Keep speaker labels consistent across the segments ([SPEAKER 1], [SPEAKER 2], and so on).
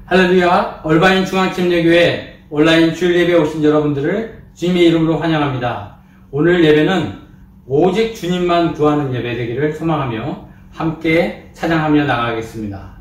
[SPEAKER 1] 할렐루야, 얼바인 중앙침례교회 온라인 주일 예배에 오신 여러분들을 주님의 이름으로 환영합니다. 오늘 예배는 오직 주님만 구하는 예배 되기를 소망하며 함께 찬양하며 나가겠습니다.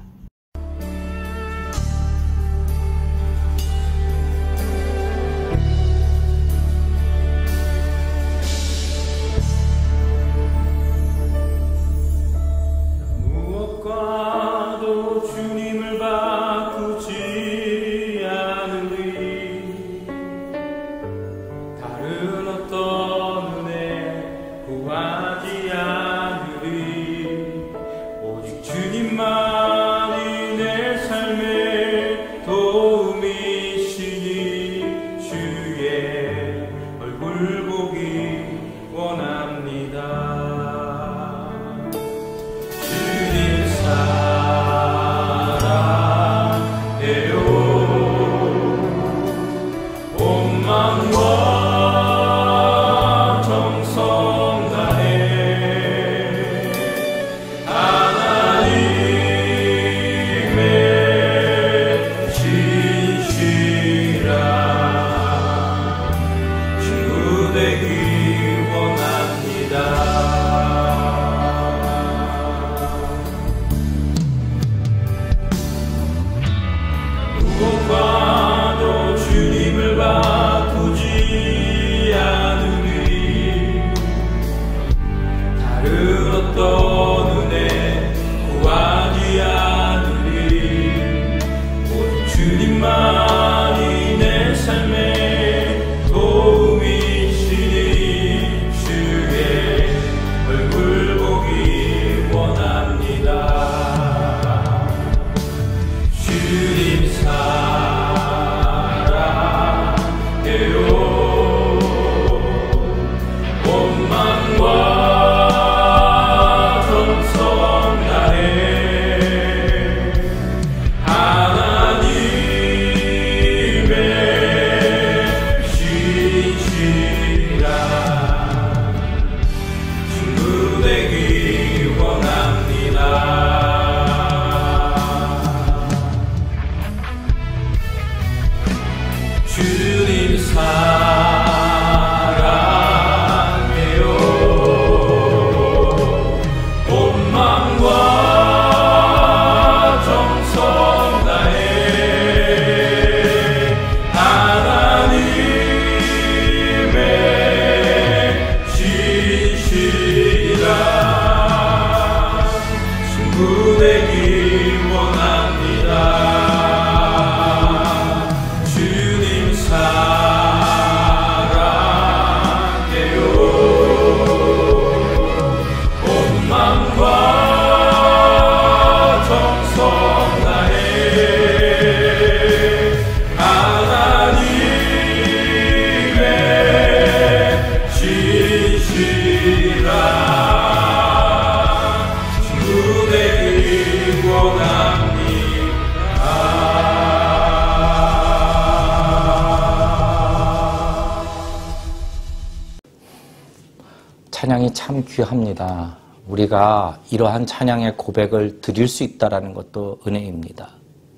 [SPEAKER 2] 찬양이 참 귀합니다. 우리가 이러한 찬양의 고백을 드릴 수 있다는 것도 은혜입니다.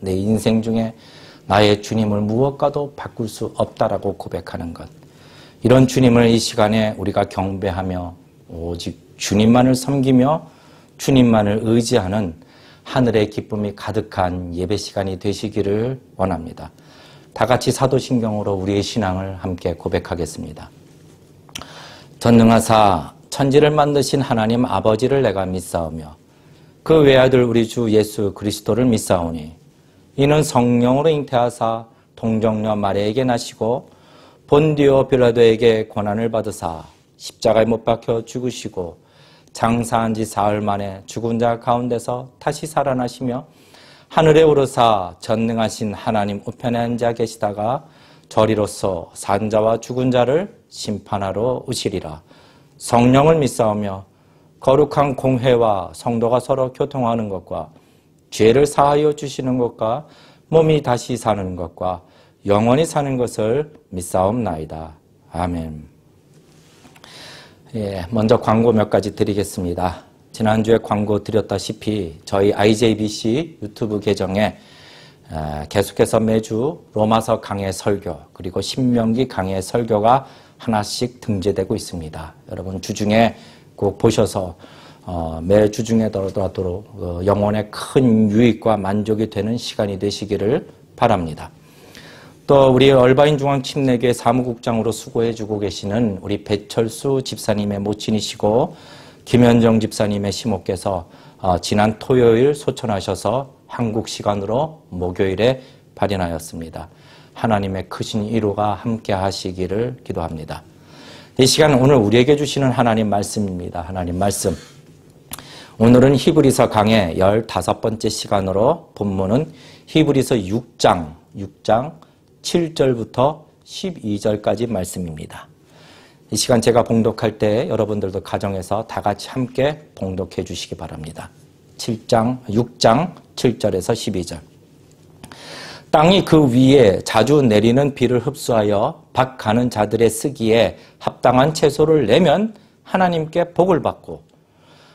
[SPEAKER 2] 내 인생 중에 나의 주님을 무엇과도 바꿀 수 없다라고 고백하는 것. 이런 주님을 이 시간에 우리가 경배하며 오직 주님만을 섬기며 주님만을 의지하는 하늘의 기쁨이 가득한 예배 시간이 되시기를 원합니다. 다 같이 사도신경으로 우리의 신앙을 함께 고백하겠습니다. 전능하사 천지를 만드신 하나님 아버지를 내가 믿사오며 그 외아들 우리 주 예수 그리스도를 믿사오니 이는 성령으로 잉태하사 동정녀 마리아에게 나시고 본디오 빌라도에게 고난을 받으사 십자가에 못 박혀 죽으시고 장사한 지 사흘 만에 죽은 자 가운데서 다시 살아나시며 하늘에 오르사 전능하신 하나님 우편에 앉아 계시다가 저리로서 산 자와 죽은 자를 심판하러 오시리라. 성령을 믿사오며 거룩한 공회와 성도가 서로 교통하는 것과 죄를 사하여 주시는 것과 몸이 다시 사는 것과 영원히 사는 것을 믿사옵나이다. 아멘. 먼저 광고 몇 가지 드리겠습니다. 지난주에 광고 드렸다시피 저희 IJBC 유튜브 계정에 계속해서 매주 로마서 강해 설교 그리고 신명기 강해 설교가 하나씩 등재되고 있습니다. 여러분 주중에 꼭 보셔서 매 주중에더라도 영혼의 큰 유익과 만족이 되는 시간이 되시기를 바랍니다. 또 우리 얼바인 중앙침례교회 사무국장으로 수고해주고 계시는 우리 배철수 집사님의 모친이시고 김현정 집사님의 시모께서 지난 토요일 소천하셔서 한국 시간으로 목요일에 발인하였습니다. 하나님의 크신 위로가 함께 하시기를 기도합니다. 이 시간 오늘 우리에게 주시는 하나님 말씀입니다. 하나님 말씀. 오늘은 히브리서 강의 15번째 시간으로 본문은 히브리서 6장 7절부터 12절까지 말씀입니다. 이 시간 제가 봉독할 때 여러분들도 가정에서 다 같이 함께 봉독해 주시기 바랍니다. 6장 7절에서 12절. 땅이 그 위에 자주 내리는 비를 흡수하여 밭 가는 자들의 쓰기에 합당한 채소를 내면 하나님께 복을 받고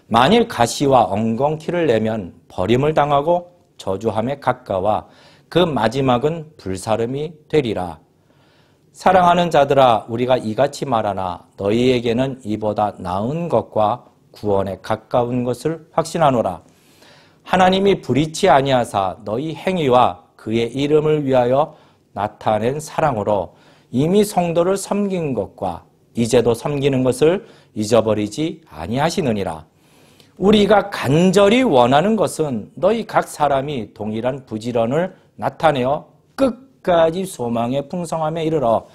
[SPEAKER 2] 만일 가시와 엉겅퀴를 내면 버림을 당하고 저주함에 가까워 그 마지막은 불사름이 되리라. 사랑하는 자들아 우리가 이같이 말하나 너희에게는 이보다 나은 것과 구원에 가까운 것을 확신하노라. 하나님이 불의치 아니하사 너희 행위와 그의 이름을 위하여 나타낸 사랑으로 이미 성도를 섬긴 것과 이제도 섬기는 것을 잊어버리지 아니하시느니라. 우리가 간절히 원하는 것은 너희 각 사람이 동일한 부지런을 나타내어 끝까지 소망의 풍성함에 이르러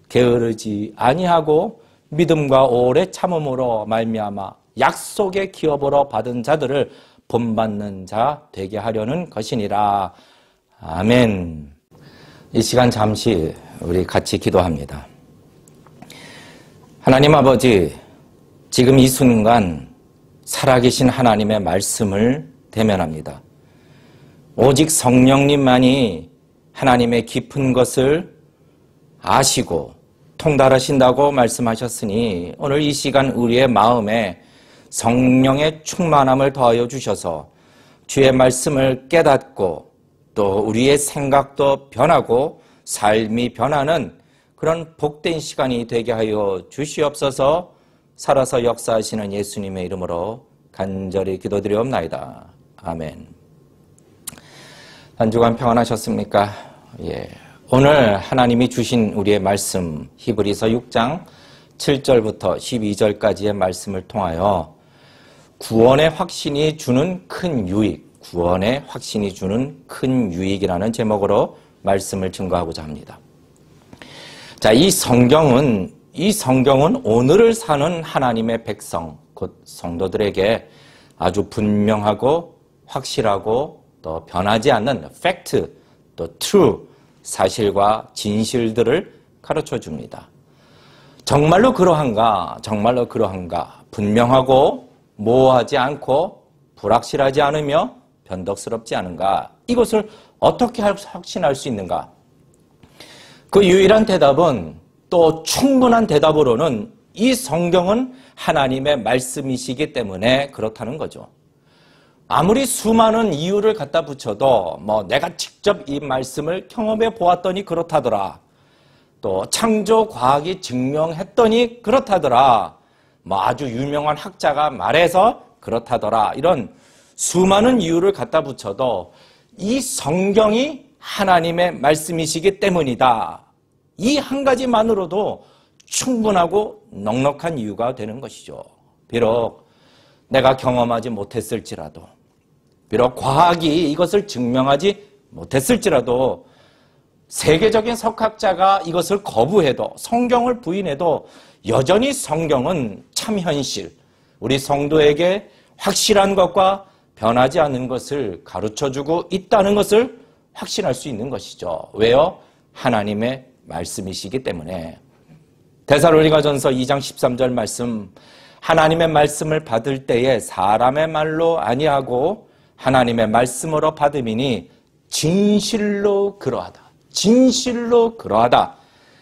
[SPEAKER 2] 게으르지 아니하고 믿음과 오래 참음으로 말미암아 약속의 기업으로 받은 자들을 본받는 자 되게 하려는 것이니라. 아멘. 이 시간 잠시 우리 같이 기도합니다. 하나님 아버지, 지금 이 순간 살아계신 하나님의 말씀을 대면합니다. 오직 성령님만이 하나님의 깊은 것을 아시고 통달하신다고 말씀하셨으니 오늘 이 시간 우리의 마음에 성령의 충만함을 더하여 주셔서 주의 말씀을 깨닫고 또 우리의 생각도 변하고 삶이 변하는 그런 복된 시간이 되게 하여 주시옵소서. 살아서 역사하시는 예수님의 이름으로 간절히 기도드리옵나이다. 아멘. 한 주간 평안하셨습니까? 예. 오늘 하나님이 주신 우리의 말씀 히브리서 6장 7절부터 12절까지의 말씀을 통하여 구원의 확신이 주는 큰 유익, 구원의 확신이 주는 큰 유익이라는 제목으로 말씀을 증거하고자 합니다. 자, 이 성경은 오늘을 사는 하나님의 백성, 곧 성도들에게 아주 분명하고 확실하고 또 변하지 않는 팩트, 또 true, 사실과 진실들을 가르쳐 줍니다. 정말로 그러한가? 분명하고 모호하지 않고 불확실하지 않으며 변덕스럽지 않은가? 이것을 어떻게 확신할 수 있는가? 그 유일한 대답은 또 충분한 대답으로는 이 성경은 하나님의 말씀이시기 때문에 그렇다는 거죠. 아무리 수많은 이유를 갖다 붙여도 내가 직접 이 말씀을 경험해 보았더니 그렇다더라. 또 창조과학이 증명했더니 그렇다더라. 아주 유명한 학자가 말해서 그렇다더라. 이런 수많은 이유를 갖다 붙여도 이 성경이 하나님의 말씀이시기 때문이다. 이 한 가지만으로도 충분하고 넉넉한 이유가 되는 것이죠. 비록 내가 경험하지 못했을지라도, 비록 과학이 이것을 증명하지 못했을지라도, 세계적인 석학자가 이것을 거부해도, 성경을 부인해도 여전히 성경은 참 현실, 우리 성도에게 확실한 것과 변하지 않는 것을 가르쳐주고 있다는 것을 확신할 수 있는 것이죠. 왜요? 하나님의 말씀이시기 때문에. 데살로니가전서 2장 13절 말씀, 하나님의 말씀을 받을 때에 사람의 말로 아니하고 하나님의 말씀으로 받음이니 진실로 그러하다. 진실로 그러하다.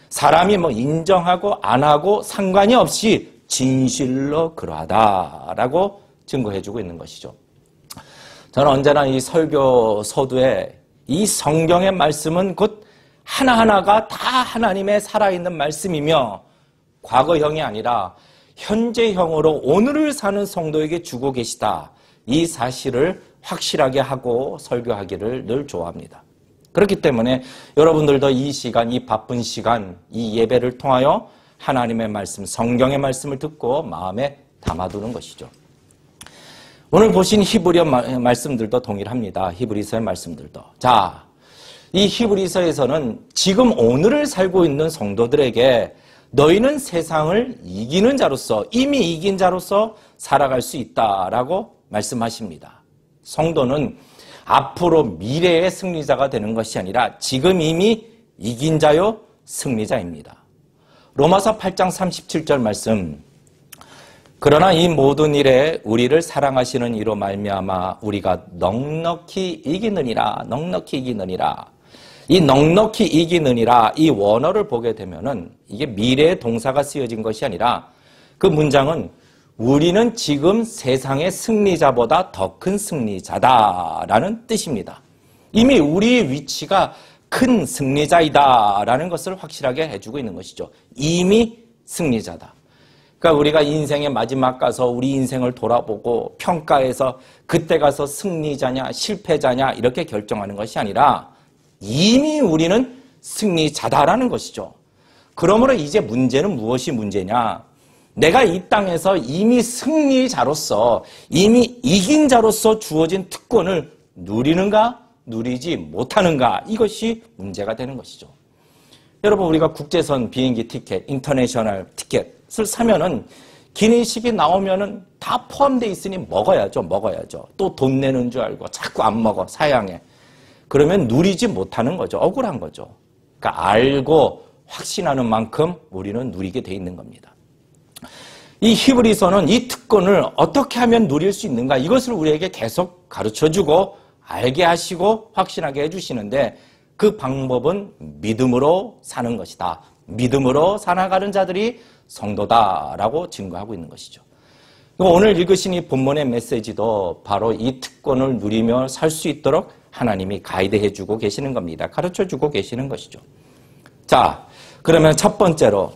[SPEAKER 2] 사람이 인정하고 안 하고 상관이 없이 진실로 그러하다라고 증거해주고 있는 것이죠. 저는 언제나 이 설교 서두에 이 성경의 말씀은 곧 하나하나가 다 하나님의 살아있는 말씀이며 과거형이 아니라 현재형으로 오늘을 사는 성도에게 주고 계시다. 이 사실을 확실하게 하고 설교하기를 늘 좋아합니다. 그렇기 때문에 여러분들도 이 시간, 이 바쁜 시간, 이 예배를 통하여 하나님의 말씀, 성경의 말씀을 듣고 마음에 담아두는 것이죠. 오늘 보신 히브리서 말씀들도 동일합니다. 히브리서의 말씀들도. 자, 이 히브리서에서는 지금 오늘을 살고 있는 성도들에게 너희는 세상을 이기는 자로서, 이미 이긴 자로서 살아갈 수 있다라고 말씀하십니다. 성도는 앞으로 미래의 승리자가 되는 것이 아니라 지금 이미 이긴 자요 승리자입니다. 로마서 8장 37절 말씀. 그러나 이 모든 일에 우리를 사랑하시는 이로 말미암아 우리가 넉넉히 이기느니라. 넉넉히 이기느니라. 이 넉넉히 이기느니라 이 원어를 보게 되면은 이게 미래의 동사가 쓰여진 것이 아니라 그 문장은 우리는 지금 세상의 승리자보다 더 큰 승리자다라는 뜻입니다. 이미 우리의 위치가 큰 승리자이다라는 것을 확실하게 해주고 있는 것이죠. 이미 승리자다. 그러니까 우리가 인생의 마지막 가서 우리 인생을 돌아보고 평가해서 그때 가서 승리자냐 실패자냐 이렇게 결정하는 것이 아니라 이미 우리는 승리자다라는 것이죠. 그러므로 이제 문제는 무엇이 문제냐? 내가 이 땅에서 이미 승리자로서 이미 이긴 자로서 주어진 특권을 누리는가 누리지 못하는가 이것이 문제가 되는 것이죠. 여러분 우리가 국제선 비행기 티켓, 인터내셔널 티켓을 사면은 기내식이 나오면은 다 포함되어 있으니 먹어야죠. 또 돈 내는 줄 알고 자꾸 안 먹어 사양해. 그러면 누리지 못하는 거죠. 억울한 거죠. 그러니까 알고 확신하는 만큼 우리는 누리게 돼 있는 겁니다. 이 히브리서는 이 특권을 어떻게 하면 누릴 수 있는가 이것을 우리에게 계속 가르쳐주고 알게 하시고 확신하게 해주시는데 그 방법은 믿음으로 사는 것이다. 믿음으로 살아가는 자들이 성도다라고 증거하고 있는 것이죠. 오늘 읽으신 이 본문의 메시지도 바로 이 특권을 누리며 살 수 있도록 하나님이 가이드해주고 계시는 겁니다. 가르쳐주고 계시는 것이죠. 자, 그러면 첫 번째로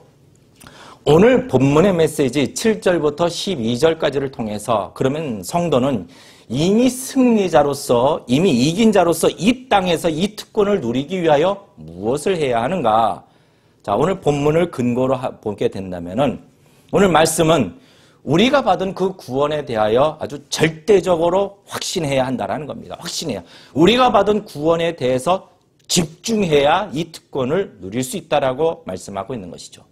[SPEAKER 2] 오늘 본문의 메시지 7절부터 12절까지를 통해서 그러면 성도는 이미 승리자로서 이미 이긴 자로서 이 땅에서 이 특권을 누리기 위하여 무엇을 해야 하는가? 자, 오늘 본문을 근거로 보게 된다면은 오늘 말씀은 우리가 받은 그 구원에 대하여 아주 절대적으로 확신해야 한다는 겁니다. 확신해야. 우리가 받은 구원에 대해서 집중해야 이 특권을 누릴 수 있다라고 말씀하고 있는 것이죠.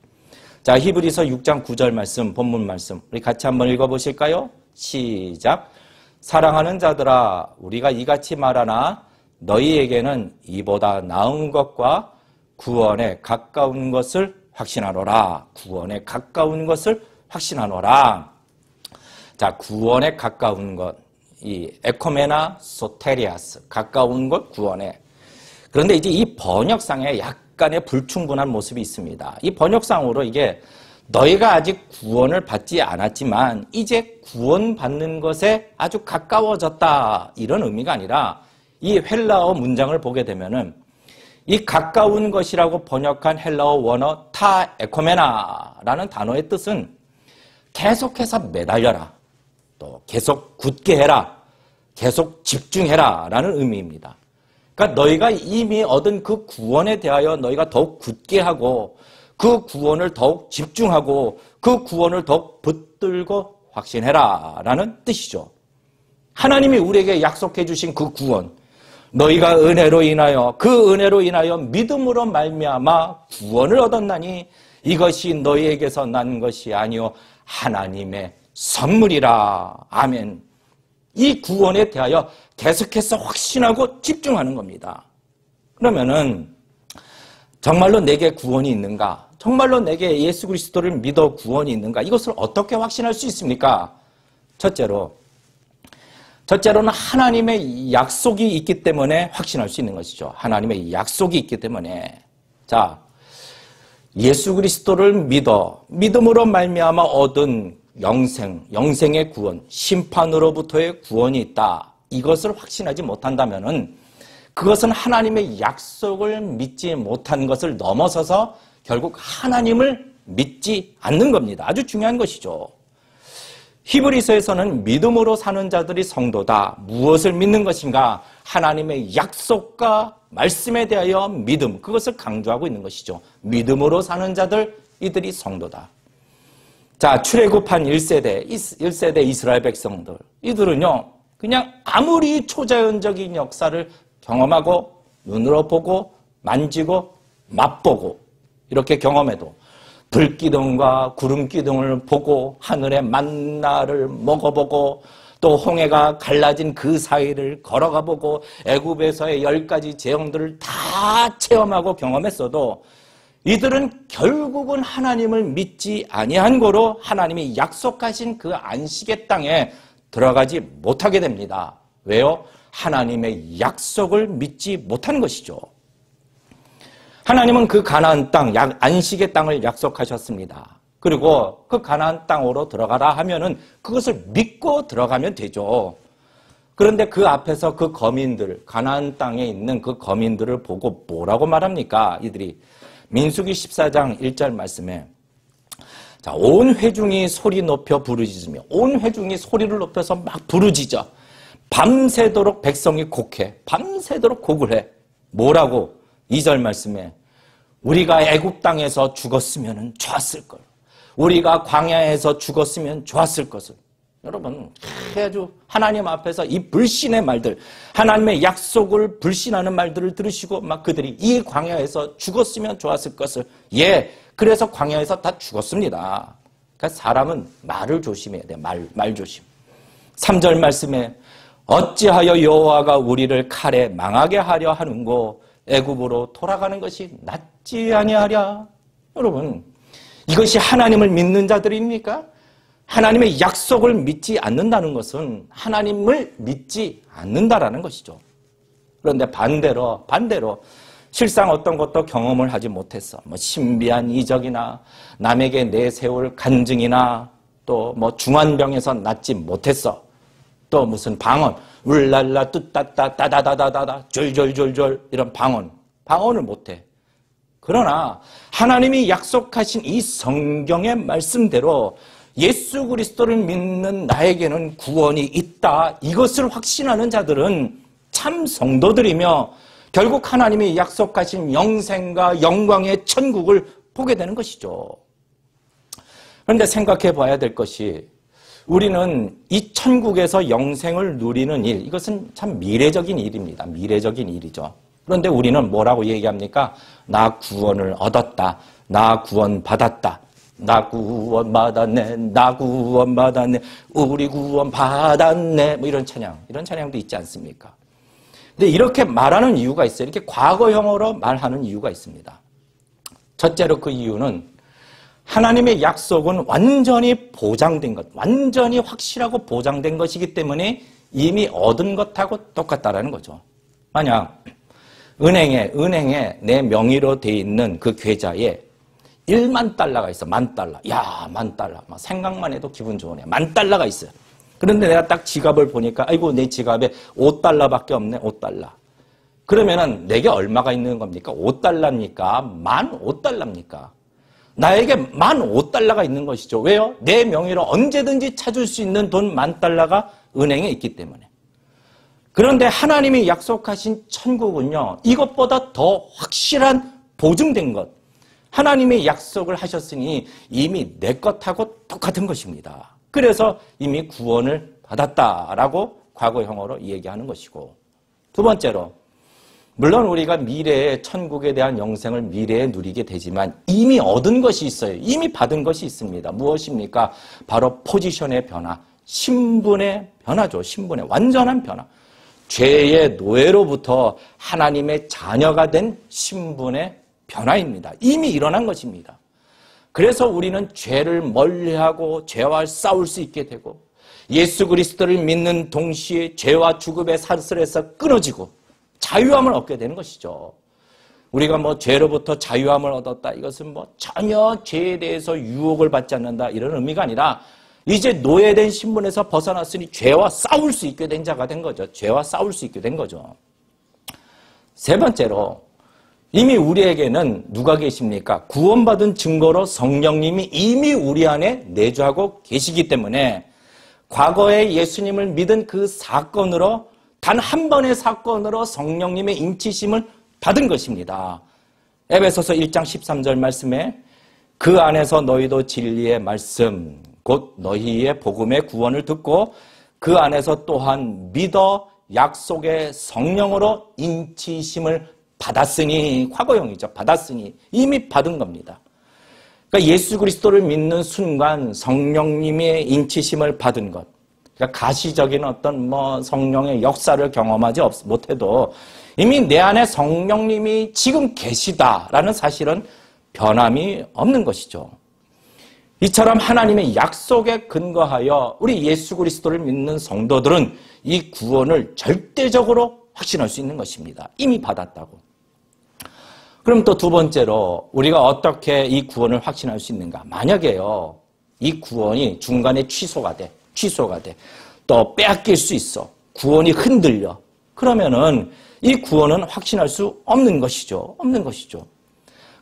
[SPEAKER 2] 자, 히브리서 6장 9절 말씀, 본문 말씀. 우리 같이 한번 읽어보실까요? 시작. 사랑하는 자들아, 우리가 이같이 말하나 너희에게는 이보다 나은 것과 구원에 가까운 것을 확신하노라. 구원에 가까운 것을 확신하노라. 자, 구원에 가까운 것. 이 에코메나 소테리아스. 가까운 것, 구원에. 그런데 이제 이 번역상에 약간의 불충분한 모습이 있습니다. 이 번역상으로 이게 너희가 아직 구원을 받지 않았지만 이제 구원받는 것에 아주 가까워졌다 이런 의미가 아니라 이 헬라어 문장을 보게 되면은 이 가까운 것이라고 번역한 헬라어 원어 타 에코메나라는 단어의 뜻은 계속해서 매달려라, 또 계속 굳게 해라, 계속 집중해라 라는 의미입니다. 그러니까 너희가 이미 얻은 그 구원에 대하여 너희가 더욱 굳게 하고 그 구원을 더욱 집중하고 그 구원을 더욱 붙들고 확신해라 라는 뜻이죠. 하나님이 우리에게 약속해 주신 그 구원, 너희가 은혜로 인하여 그 은혜로 인하여 믿음으로 말미암아 구원을 얻었나니 이것이 너희에게서 난 것이 아니요 하나님의 선물이라. 아멘. 이 구원에 대하여 계속해서 확신하고 집중하는 겁니다. 그러면은 정말로 내게 구원이 있는가? 정말로 내게 예수 그리스도를 믿어 구원이 있는가? 이것을 어떻게 확신할 수 있습니까? 첫째로는 하나님의 약속이 있기 때문에 확신할 수 있는 것이죠. 하나님의 약속이 있기 때문에. 자, 예수 그리스도를 믿음으로 말미암아 얻은 영생의 구원, 심판으로부터의 구원이 있다. 이것을 확신하지 못한다면은 그것은 하나님의 약속을 믿지 못한 것을 넘어서서 결국 하나님을 믿지 않는 겁니다. 아주 중요한 것이죠. 히브리서에서는 믿음으로 사는 자들이 성도다. 무엇을 믿는 것인가? 하나님의 약속과 말씀에 대하여 믿음, 그것을 강조하고 있는 것이죠. 믿음으로 사는 자들, 이들이 성도다. 자, 출애굽한 1세대 이스라엘 백성들, 이들은요 그냥 아무리 초자연적인 역사를 경험하고 눈으로 보고 만지고 맛보고 이렇게 경험해도 불기둥과 구름기둥을 보고 하늘의 만나를 먹어보고 또 홍해가 갈라진 그 사이를 걸어가 보고 애굽에서의 10가지 재앙들을 다 체험하고 경험했어도 이들은 결국은 하나님을 믿지 아니한 고로 하나님이 약속하신 그 안식의 땅에 들어가지 못하게 됩니다. 왜요? 하나님의 약속을 믿지 못한 것이죠. 하나님은 그 가나안 땅, 안식의 땅을 약속하셨습니다. 그리고 그 가나안 땅으로 들어가라 하면은 그것을 믿고 들어가면 되죠. 그런데 그 앞에서 그 거민들, 가나안 땅에 있는 그 거민들을 보고 뭐라고 말합니까? 이들이 민수기 14장 1절 말씀에 자, 온 회중이 소리 높여 부르짖으며 온 회중이 소리를 높여서 막 부르짖어 밤새도록 백성이 곡해 밤새도록 곡을 해. 뭐라고? 2절 말씀에 우리가 애굽 땅에서 죽었으면 좋았을 걸. 우리가 광야에서 죽었으면 좋았을 것을. 여러분, 아주 하나님 앞에서 이 불신의 말들, 하나님의 약속을 불신하는 말들을 들으시고 막 그들이 이 광야에서 죽었으면 좋았을 것을. 예, 그래서 광야에서 다 죽었습니다. 그러니까 사람은 말을 조심해야 돼. 말 조심. 3절 말씀에 어찌하여 여호와가 우리를 칼에 망하게 하려 하는고 애굽으로 돌아가는 것이 낫지 아니하랴. 여러분, 이것이 하나님을 믿는 자들입니까? 하나님의 약속을 믿지 않는다는 것은 하나님을 믿지 않는다라는 것이죠. 그런데 반대로 실상 어떤 것도 경험을 하지 못했어. 뭐 신비한 이적이나 남에게 내세울 간증이나 또 뭐 중환병에서 낫지 못했어. 또 무슨 방언, 울랄라 뚜따따 따다다다다다 졸졸졸졸 이런 방언을 못해. 그러나 하나님이 약속하신 이 성경의 말씀대로 예수 그리스도를 믿는 나에게는 구원이 있다. 이것을 확신하는 자들은 참 성도들이며 결국 하나님이 약속하신 영생과 영광의 천국을 보게 되는 것이죠. 그런데 생각해 봐야 될 것이 우리는 이 천국에서 영생을 누리는 일, 이것은 참 미래적인 일입니다. 미래적인 일이죠. 그런데 우리는 뭐라고 얘기합니까? 나 구원을 얻었다. 나 구원 받았다. 나 구원 받았네. 나 구원 받았네. 우리 구원 받았네. 뭐 이런 찬양도 있지 않습니까? 근데 이렇게 말하는 이유가 있어요. 이렇게 과거형으로 말하는 이유가 있습니다. 첫째로 그 이유는 하나님의 약속은 완전히 보장된 것, 완전히 확실하고 보장된 것이기 때문에 이미 얻은 것하고 똑같다라는 거죠. 만약 은행에 내 명의로 돼 있는 그 계좌에 1만 달러가 있어. 10,000달러. 야, 10,000달러. 막 생각만 해도 기분 좋으네. 10,000달러가 있어요. 그런데 내가 딱 지갑을 보니까 아이고 내 지갑에 5달러밖에 없네. 5달러. 그러면은 내게 얼마가 있는 겁니까? 5달러입니까? 15,000달러입니까? 나에게 15,000달러가 있는 것이죠. 왜요? 내 명의로 언제든지 찾을 수 있는 돈 10,000달러가 은행에 있기 때문에. 그런데 하나님이 약속하신 천국은요, 이것보다 더 확실한 보증된 것. 하나님이 약속을 하셨으니 이미 내 것하고 똑같은 것입니다. 그래서 이미 구원을 받았다라고 과거형어로 얘기하는 것이고. 두 번째로, 물론 우리가 미래의 천국에 대한 영생을 미래에 누리게 되지만 이미 얻은 것이 있어요. 이미 받은 것이 있습니다. 무엇입니까? 바로 포지션의 변화, 신분의 변화죠. 신분의 완전한 변화. 죄의 노예로부터 하나님의 자녀가 된 신분의 변화입니다. 이미 일어난 것입니다. 그래서 우리는 죄를 멀리하고 죄와 싸울 수 있게 되고 예수 그리스도를 믿는 동시에 죄와 죽음의 사슬에서 끊어지고 자유함을 얻게 되는 것이죠. 우리가 뭐 죄로부터 자유함을 얻었다. 이것은 뭐 전혀 죄에 대해서 유혹을 받지 않는다. 이런 의미가 아니라 이제 노예된 신분에서 벗어났으니 죄와 싸울 수 있게 된 자가 된 거죠. 죄와 싸울 수 있게 된 거죠. 세 번째로 이미 우리에게는 누가 계십니까? 구원받은 증거로 성령님이 이미 우리 안에 내주하고 계시기 때문에 과거에 예수님을 믿은 그 사건으로 단 한 번의 사건으로 성령님의 인치심을 받은 것입니다. 에베소서 1장 13절 말씀에 그 안에서 너희도 진리의 말씀 곧 너희의 복음의 구원을 듣고 그 안에서 또한 믿어 약속의 성령으로 인치심을 받았으니, 과거형이죠. 받았으니 이미 받은 겁니다. 그러니까 예수 그리스도를 믿는 순간 성령님의 인치심을 받은 것. 그러니까 가시적인 어떤 성령의 역사를 경험하지 못해도 이미 내 안에 성령님이 지금 계시다라는 사실은 변함이 없는 것이죠. 이처럼 하나님의 약속에 근거하여 우리 예수 그리스도를 믿는 성도들은 이 구원을 절대적으로 확신할 수 있는 것입니다. 이미 받았다고. 그럼 또 두 번째로 우리가 어떻게 이 구원을 확신할 수 있는가? 만약에요, 이 구원이 중간에 취소가 돼. 또 빼앗길 수 있어. 구원이 흔들려. 그러면은 이 구원은 확신할 수 없는 것이죠.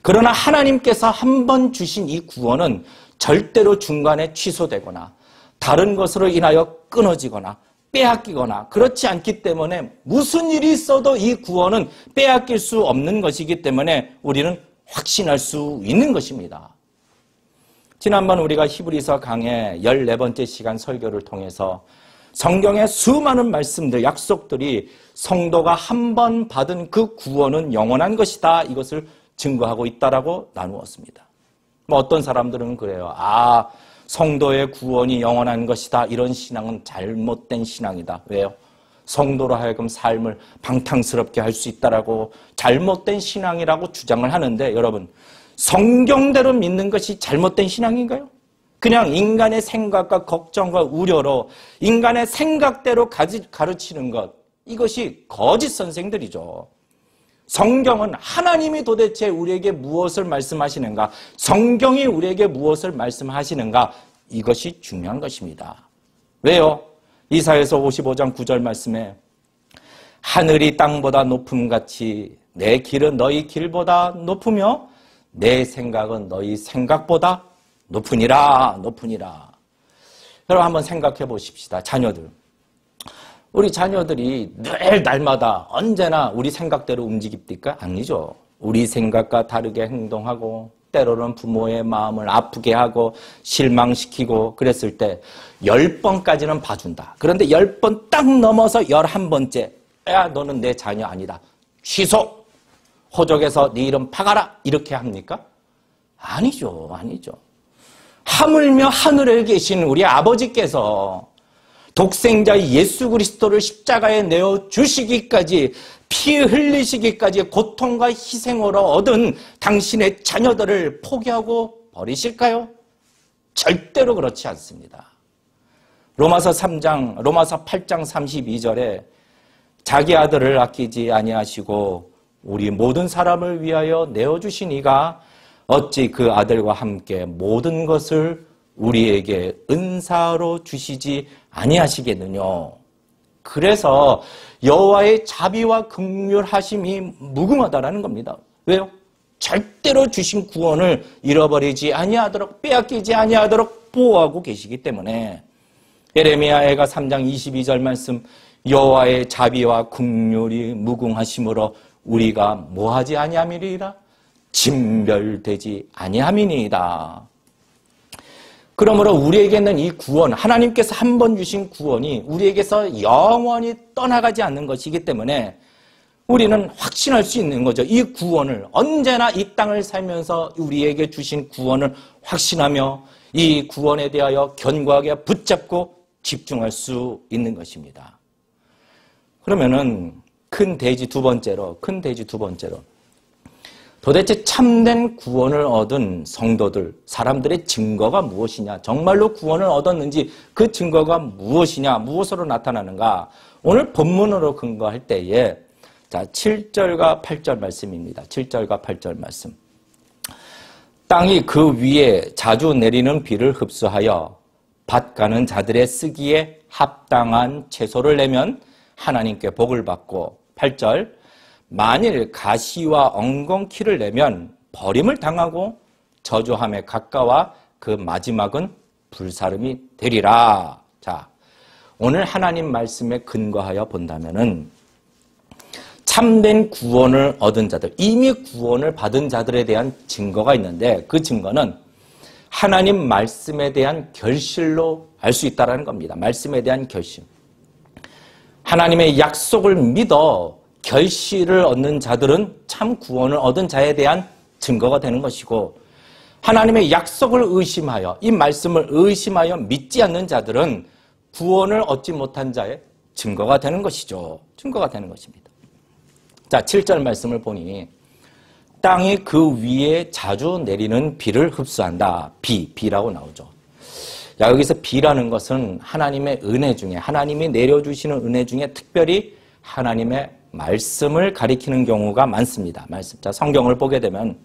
[SPEAKER 2] 그러나 하나님께서 한 번 주신 이 구원은 절대로 중간에 취소되거나 다른 것으로 인하여 끊어지거나 빼앗기거나 그렇지 않기 때문에 무슨 일이 있어도 이 구원은 빼앗길 수 없는 것이기 때문에 우리는 확신할 수 있는 것입니다. 지난번 우리가 히브리서 강의 14번째 시간 설교를 통해서 성경의 수많은 말씀들, 약속들이 성도가 한 번 받은 그 구원은 영원한 것이다, 이것을 증거하고 있다라고 나누었습니다. 어떤 사람들은 그래요. 성도의 구원이 영원한 것이다, 이런 신앙은 잘못된 신앙이다. 왜요? 성도로 하여금 삶을 방탕스럽게 할 수 있다라고 잘못된 신앙이라고 주장을 하는데, 여러분, 성경대로 믿는 것이 잘못된 신앙인가요? 그냥 인간의 생각과 걱정과 우려로 인간의 생각대로 가르치는 것, 이것이 거짓 선생들이죠. 성경은 하나님이 도대체 우리에게 무엇을 말씀하시는가, 성경이 우리에게 무엇을 말씀하시는가, 이것이 중요한 것입니다. 왜요? 이사야서 55장 9절 말씀에 하늘이 땅보다 높음같이 내 길은 너희 길보다 높으며 내 생각은 너희 생각보다 높으니라. 여러분 한번 생각해 보십시다. 자녀들. 우리 자녀들이 늘 날마다 언제나 우리 생각대로 움직입니까? 아니죠. 우리 생각과 다르게 행동하고 때로는 부모의 마음을 아프게 하고 실망시키고 그랬을 때 10번까지는 봐준다. 그런데 10번 딱 넘어서 11번째, 야, 너는 내 자녀 아니다. 취소! 호적에서 네 이름 파가라! 이렇게 합니까? 아니죠. 하물며 하늘에 계신 우리 아버지께서 독생자 예수 그리스도를 십자가에 내어 주시기까지, 피 흘리시기까지 고통과 희생으로 얻은 당신의 자녀들을 포기하고 버리실까요? 절대로 그렇지 않습니다. 로마서 8장 32절에 자기 아들을 아끼지 아니하시고 우리 모든 사람을 위하여 내어주신 이가 어찌 그 아들과 함께 모든 것을 우리에게 은사로 주시지 아니하시겠느냐. 그래서 여호와의 자비와 긍휼하심이 무궁하다라는 겁니다. 왜요? 절대로 주신 구원을 잃어버리지 아니하도록, 빼앗기지 아니하도록 보호하고 계시기 때문에 예레미야가 3장 22절 말씀, 여호와의 자비와 긍휼이 무궁하심으로 우리가 뭐하지 아니함이리라? 진멸되지 아니함이니이다. 그러므로 우리에게는 이 구원, 하나님께서 한 번 주신 구원이 우리에게서 영원히 떠나가지 않는 것이기 때문에 우리는 확신할 수 있는 거죠. 이 구원을, 언제나 이 땅을 살면서 우리에게 주신 구원을 확신하며 이 구원에 대하여 견고하게 붙잡고 집중할 수 있는 것입니다. 그러면은 큰 대지 두 번째로 도대체 참된 구원을 얻은 성도들, 사람들의 증거가 무엇이냐, 정말로 구원을 얻었는지 그 증거가 무엇이냐, 무엇으로 나타나는가, 오늘 본문으로 근거할 때에 7절과 8절 말씀입니다. 7절과 8절 말씀. 땅이 그 위에 자주 내리는 비를 흡수하여 밭 가는 자들의 쓰기에 합당한 채소를 내면 하나님께 복을 받고, 8절, 만일 가시와 엉겅퀴를 내면 버림을 당하고 저주함에 가까워 그 마지막은 불사름이 되리라. 자, 오늘 하나님 말씀에 근거하여 본다면은 참된 구원을 얻은 자들, 이미 구원을 받은 자들에 대한 증거가 있는데 그 증거는 하나님 말씀에 대한 결실로 알 수 있다는 겁니다. 말씀에 대한 결실. 하나님의 약속을 믿어 결실을 얻는 자들은 참 구원을 얻은 자에 대한 증거가 되는 것이고, 하나님의 약속을 의심하여 이 말씀을 의심하여 믿지 않는 자들은 구원을 얻지 못한 자의 증거가 되는 것이죠. 증거가 되는 것입니다. 자, 7절 말씀을 보니 땅이 그 위에 자주 내리는 비를 흡수한다. 비라고 나오죠. 자, 여기서 비라는 것은 하나님의 은혜 중에, 하나님이 내려주시는 은혜 중에 특별히 하나님의 말씀을 가리키는 경우가 많습니다. 말씀. 자, 성경을 보게 되면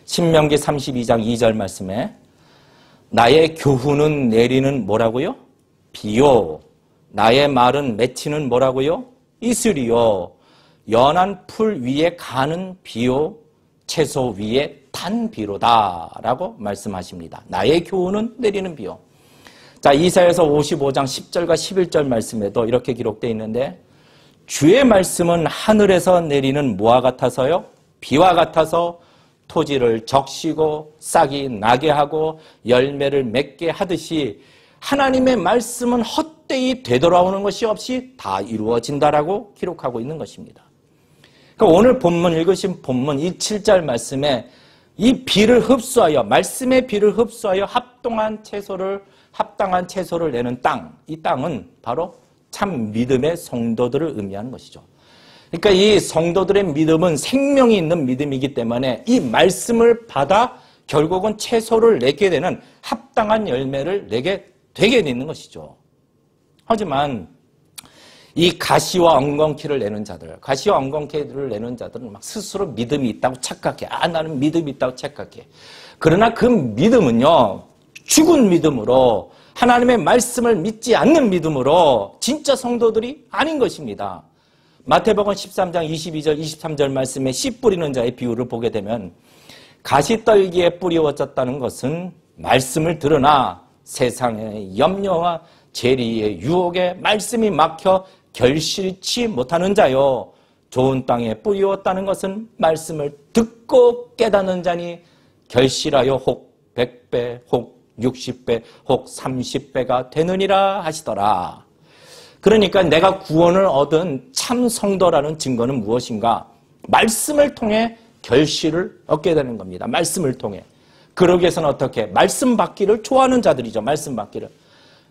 [SPEAKER 2] 신명기 32장 2절 말씀에 나의 교훈은 내리는 뭐라고요? 비요. 나의 말은 맺히는 뭐라고요? 이슬이요. 연한 풀 위에 가는 비요. 채소 위에 탄 비로다 라고 말씀하십니다. 나의 교훈은 내리는 비요. 자, 이사야서 55장 10절과 11절 말씀에도 이렇게 기록되어 있는데 주의 말씀은 하늘에서 내리는 뭐와 같아서요? 비와 같아서 토지를 적시고 싹이 나게 하고 열매를 맺게 하듯이 하나님의 말씀은 헛되이 되돌아오는 것이 없이 다 이루어진다라고 기록하고 있는 것입니다. 그러니까 오늘 본문 읽으신 본문 이 7절 말씀에 이 비를 흡수하여, 말씀의 비를 흡수하여 합당한 채소를 내는 땅, 이 땅은 바로 참 믿음의 성도들을 의미하는 것이죠. 그러니까 이 성도들의 믿음은 생명이 있는 믿음이기 때문에 이 말씀을 받아 결국은 채소를 내게 되는 합당한 열매를 내게 되게 되는 것이죠. 하지만 이 가시와 엉겅퀴를 내는 자들, 가시와 엉겅퀴를 내는 자들은 막 스스로 믿음이 있다고 착각해. 아, 나는 믿음이 있다고 착각해. 그러나 그 믿음은요, 죽은 믿음으로, 하나님의 말씀을 믿지 않는 믿음으로 진짜 성도들이 아닌 것입니다. 마태복음 13장 22절, 23절 말씀에 씨 뿌리는 자의 비유를 보게 되면 가시떨기에 뿌리 어졌다는 것은 말씀을 들으나 세상의 염려와 재리의 유혹에 말씀이 막혀 결실치 못하는 자요. 좋은 땅에 뿌리었다는 것은 말씀을 듣고 깨닫는 자니 결실하여 혹 100배, 혹 60배, 혹 30배가 되느니라 하시더라. 그러니까 내가 구원을 얻은 참 성도라는 증거는 무엇인가? 말씀을 통해 결실을 얻게 되는 겁니다. 말씀을 통해. 그러기 위해서는 어떻게? 말씀 받기를 좋아하는 자들이죠. 말씀 받기를.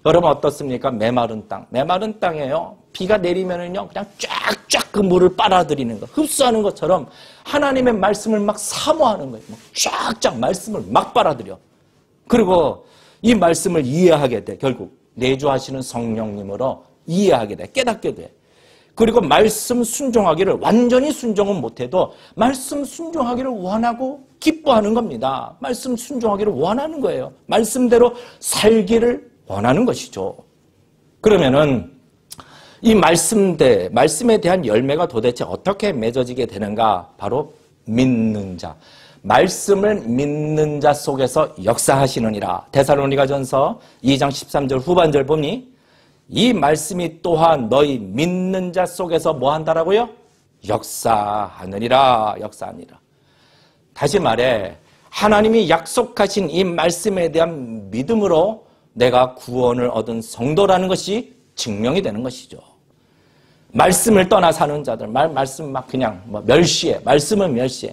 [SPEAKER 2] 여러분 어떻습니까? 메마른 땅. 메마른 땅에요. 비가 내리면은요, 그냥 쫙쫙 그 물을 빨아들이는 거, 흡수하는 것처럼 하나님의 말씀을 막 사모하는 거예요. 막 쫙쫙 말씀을 막 빨아들여. 그리고 이 말씀을 이해하게 돼. 결국 내주하시는 성령님으로 이해하게 돼. 깨닫게 돼. 그리고 말씀 순종하기를, 완전히 순종은 못해도 말씀 순종하기를 원하고 기뻐하는 겁니다. 말씀 순종하기를 원하는 거예요. 말씀대로 살기를 원하는 것이죠. 그러면은 이 말씀에 대한 열매가 도대체 어떻게 맺어지게 되는가? 바로 믿는 자. 말씀을 믿는 자 속에서 역사하시느니라. 데살로니가전서 2장 13절 후반절 보니 이 말씀이 또한 너희 믿는 자 속에서 뭐 한다라고요? 역사하느니라. 역사하니라. 다시 말해 하나님이 약속하신 이 말씀에 대한 믿음으로 내가 구원을 얻은 성도라는 것이 증명이 되는 것이죠. 말씀을 떠나 사는 자들, 말씀 막 그냥 멸시해. 말씀은 멸시해.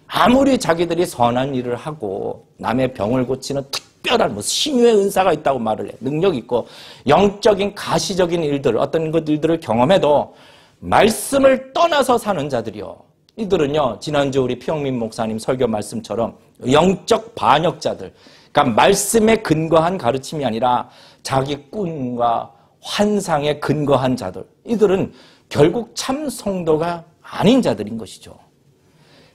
[SPEAKER 2] 아무리 자기들이 선한 일을 하고 남의 병을 고치는 특별한 신유의 은사가 있다고 말을 해. 능력 있고 영적인 가시적인 일들, 어떤 것들을 경험해도 말씀을 떠나서 사는 자들이요. 이들은요, 지난주 우리 피영민 목사님 설교 말씀처럼 영적 반역자들, 그러니까 말씀에 근거한 가르침이 아니라 자기 꿈과 환상에 근거한 자들, 이들은 결국 참 성도가 아닌 자들인 것이죠.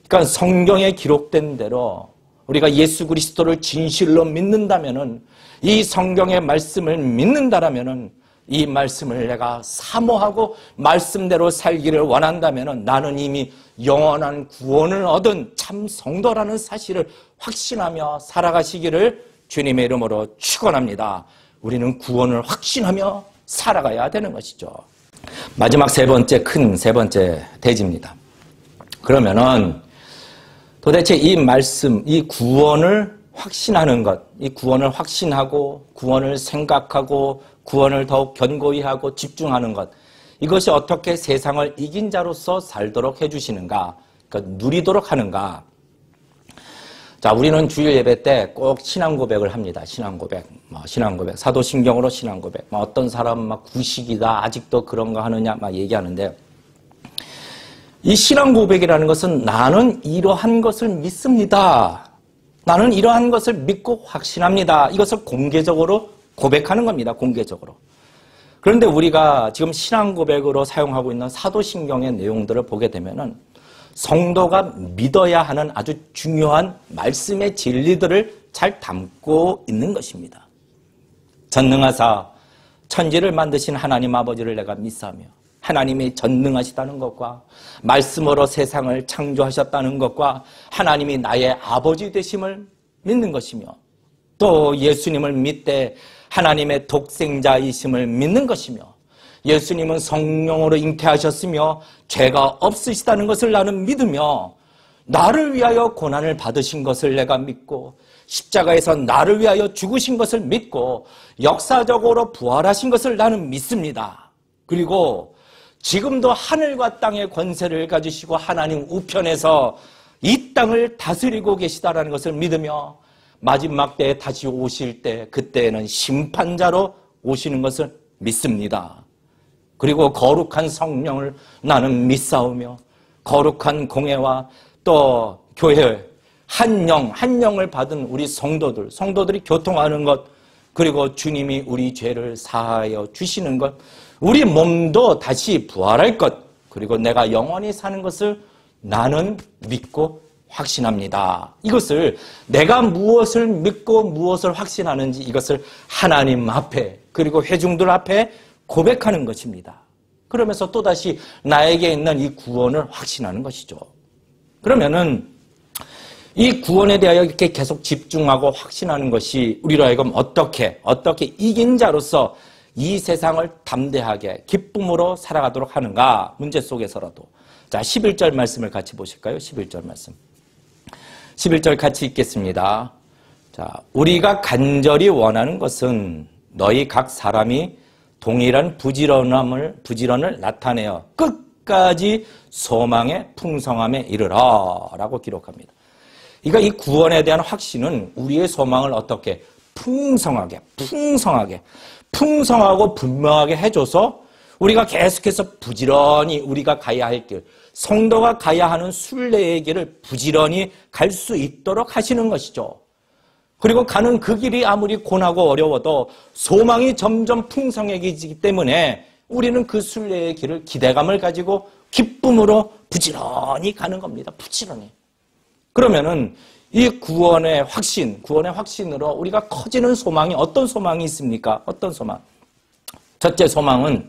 [SPEAKER 2] 그러니까 성경에 기록된 대로 우리가 예수 그리스도를 진실로 믿는다면은, 이 성경의 말씀을 믿는다라면은 이 말씀을 내가 사모하고 말씀대로 살기를 원한다면 나는 이미 영원한 구원을 얻은 참 성도라는 사실을 확신하며 살아가시기를 주님의 이름으로 축원합니다. 우리는 구원을 확신하며 살아가야 되는 것이죠. 마지막 세 번째 대지입니다. 그러면은 도대체 이 말씀, 이 구원을 확신하는 것, 이 구원을 확신하고 구원을 생각하고 구원을 더욱 견고히 하고 집중하는 것, 이것이 어떻게 세상을 이긴 자로서 살도록 해주시는가, 그러니까 누리도록 하는가. 자, 우리는 주일 예배 때 꼭 신앙 고백을 합니다. 신앙 고백, 사도신경으로 신앙 고백. 어떤 사람은 막 구식이다, 아직도 그런가 하느냐 막 얘기하는데, 이 신앙 고백이라는 것은 나는 이러한 것을 믿습니다. 나는 이러한 것을 믿고 확신합니다. 이것을 공개적으로 고백하는 겁니다. 공개적으로. 그런데 우리가 지금 신앙 고백으로 사용하고 있는 사도신경의 내용들을 보게 되면은 성도가 믿어야 하는 아주 중요한 말씀의 진리들을 잘 담고 있는 것입니다. 전능하사 천지를 만드신 하나님 아버지를 내가 믿사오며 하나님이 전능하시다는 것과 말씀으로 세상을 창조하셨다는 것과 하나님이 나의 아버지 되심을 믿는 것이며 또 예수님을 믿되 하나님의 독생자이심을 믿는 것이며 예수님은 성령으로 잉태하셨으며 죄가 없으시다는 것을 나는 믿으며 나를 위하여 고난을 받으신 것을 내가 믿고 십자가에서 나를 위하여 죽으신 것을 믿고 역사적으로 부활하신 것을 나는 믿습니다. 그리고 지금도 하늘과 땅의 권세를 가지시고 하나님 우편에서 이 땅을 다스리고 계시다는 것을 믿으며 마지막 때에 다시 오실 때 그때에는 심판자로 오시는 것을 믿습니다. 그리고 거룩한 성령을 나는 믿사오며 거룩한 공회와 또 교회 한 영을 받은 우리 성도들이 교통하는 것, 그리고 주님이 우리 죄를 사하여 주시는 것, 우리 몸도 다시 부활할 것, 그리고 내가 영원히 사는 것을 나는 믿고 확신합니다. 이것을 내가 무엇을 믿고 무엇을 확신하는지 이것을 하나님 앞에 그리고 회중들 앞에 고백하는 것입니다. 그러면서 또다시 나에게 있는 이 구원을 확신하는 것이죠. 그러면은 이 구원에 대하여 이렇게 계속 집중하고 확신하는 것이 우리로 하여금 어떻게 이긴 자로서 이 세상을 담대하게 기쁨으로 살아가도록 하는가, 문제 속에서라도. 자, 11절 말씀을 같이 보실까요? 11절 말씀. 11절 같이 읽겠습니다. 자, 우리가 간절히 원하는 것은 너희 각 사람이 동일한 부지런을 나타내어 끝까지 소망의 풍성함에 이르라 라고 기록합니다. 그러니까 이 구원에 대한 확신은 우리의 소망을 어떻게 풍성하고 분명하게 해줘서 우리가 계속해서 부지런히 우리가 가야 할 길, 성도가 가야 하는 순례의 길을 부지런히 갈 수 있도록 하시는 것이죠. 그리고 가는 그 길이 아무리 고나고 어려워도 소망이 점점 풍성해지기 때문에 우리는 그 순례의 길을 기대감을 가지고 기쁨으로 부지런히 가는 겁니다. 부지런히. 그러면은 이 구원의 확신으로 우리가 커지는 소망이 어떤 소망이 있습니까? 어떤 소망? 첫째 소망은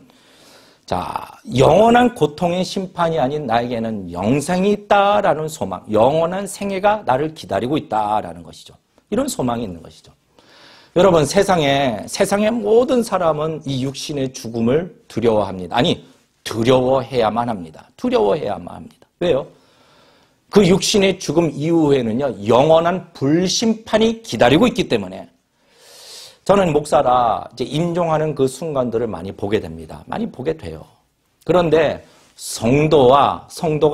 [SPEAKER 2] 자, 영원한 고통의 심판이 아닌 나에게는 영생이 있다라는 소망, 영원한 생애가 나를 기다리고 있다라는 것이죠. 이런 소망이 있는 것이죠. 여러분, 세상의 모든 사람은 이 육신의 죽음을 두려워합니다. 아니, 두려워해야만 합니다. 왜요? 그 육신의 죽음 이후에는요, 영원한 불심판이 기다리고 있기 때문에 저는 목사라 이제 임종하는 그 순간들을 많이 보게 됩니다. 많이 보게 돼요. 그런데 성도가